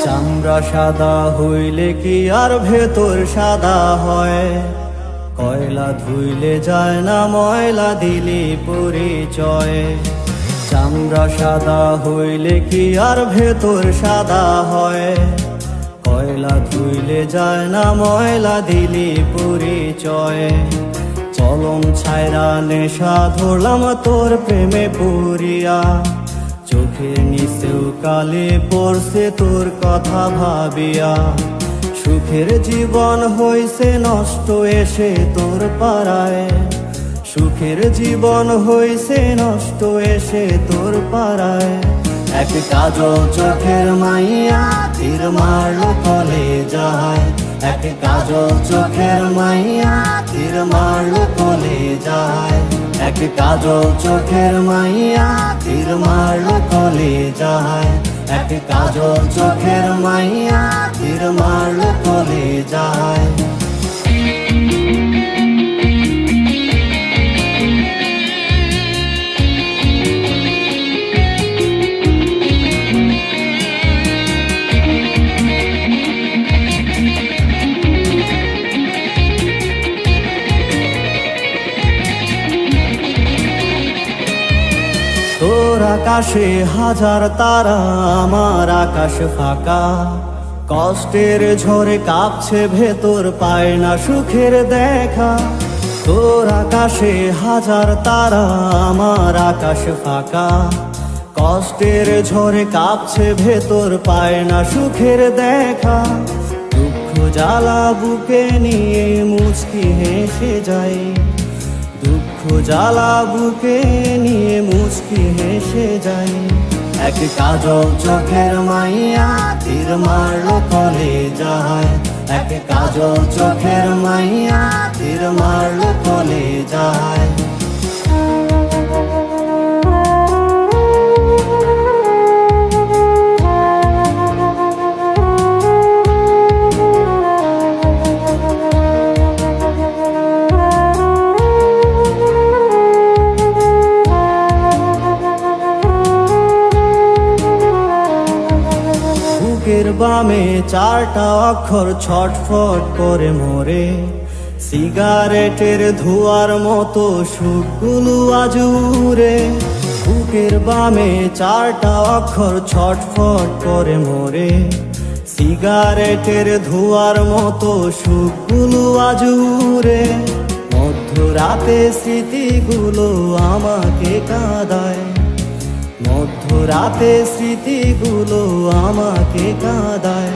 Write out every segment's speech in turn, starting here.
চামড়া সাদা হইলে কি আর ভেতর সাদা হয়? কয়লা ধুইলে যায় না, ময়লা দিলি পরিচয়। চামড়া সাদা হইলে কি আর ভেতর সাদা হয়? কয়লা ধুইলে যায় না, ময়লা দিলি পরিচয়। চলন ছায়রা নেশা ধরলাম তোর প্রেমে পড়িয়া, চোখের নিচেও কালি পড়ছে তোর কথা ভাবিয়া। সুখের জীবন হইছে নষ্ট এসে তোর পাড়ায়, সুখের জীবন হইছে নষ্ট এসে তোর পাড়ায়। এক কাজল চোখের মাইয়া তীর মারলো কলে যায়, এক কাজল চোখের মাইয়া তীর মারলো কলে যায়। এক কাজল চোখের মাইয়া তীর মারলো কলে যায়, এক কাজল চোখের মাইয়া তীর মারলো কলে যায়। তোর আকাশে হাজার তারা, আমার আকাশ ফাঁকা। কষ্টের ঝড়ে কাঁপছে ভেতর, পায় না সুখের দেখা। তোর আকাশে হাজার তারা, আমার আকাশ ফাঁকা। কষ্টের ঝড়ে কাঁপছে ভেতর, পায় না সুখের দেখা। দুঃখ জ্বালা বুকে নিয়ে মুচকি হেসে যাই, দুঃখ জ্বালা বুকে নিয়ে মুচকি হেসে যাই। এক কাজল চোখের মাইয়া তীর মারলো কলে যায়, এক কাজল চোখের মাইয়া তীর মারলো কলে যায়। বুকের বামে চারটা অক্ষর ছটফট করে মরে, সিগারেটের ধোঁয়ার মতো সুখগুলো আজ উড়ে। বুকের বামে চারটা অক্ষর ছটফট করে মরে, সিগারেটের ধোঁয়ার মতো সুখগুলো আজ উড়ে। মধ্যরাতে স্মৃতিগুলো আমাকে কাঁদায়, মধ্যরাতে স্মৃতিগুলো আমাকে কাঁদায়।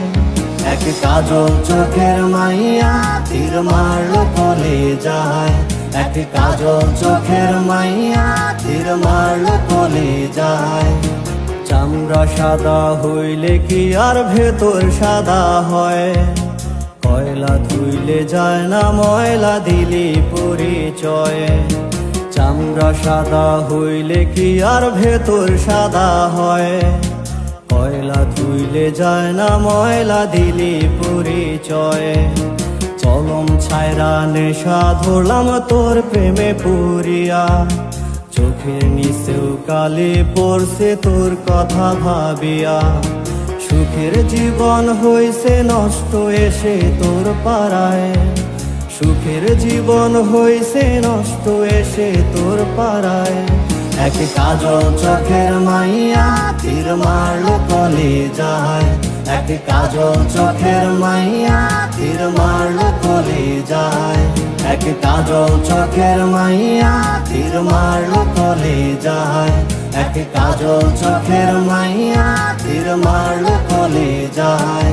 এক কাজল চোখের মাইয়া তীর মারলো কলে যায়, এক কাজল চোখের মাইয়া তীর মারলো কলে যায়। চামড়া সাদা হইলে কি আর ভেতর সাদা হয়? কয়লা ধুইলে যায় না, ময়লা দিলি পরিচয়। চামড়া সাদা হইলে কি আর ভেতর সাদা হয়? কয়লা ধুইলে যায় না, ময়লা দিলি পরিচয়। চলন ছায়রা নেশা ধরলাম তোর প্রেমে পড়িয়া, চোখের নিচেও কালি পড়ছে তোর কথা ভাবিয়া। সুখের জীবন হইছে নষ্ট এসে তোর পাড়ায়, সুখের জীবন হইছে নষ্ট এসে তোর পাড়ায়। এক কাজল চোখের মাইয়া তীর মারলো কলে যায়, এক কাজল চোখের মাইয়া তীর মারলো কলে যায়। এক কাজল চোখের মাইয়া তীর মারলো কলে যায়, এক কাজল চোখের মাইয়া তীর মারলো কলে যায়।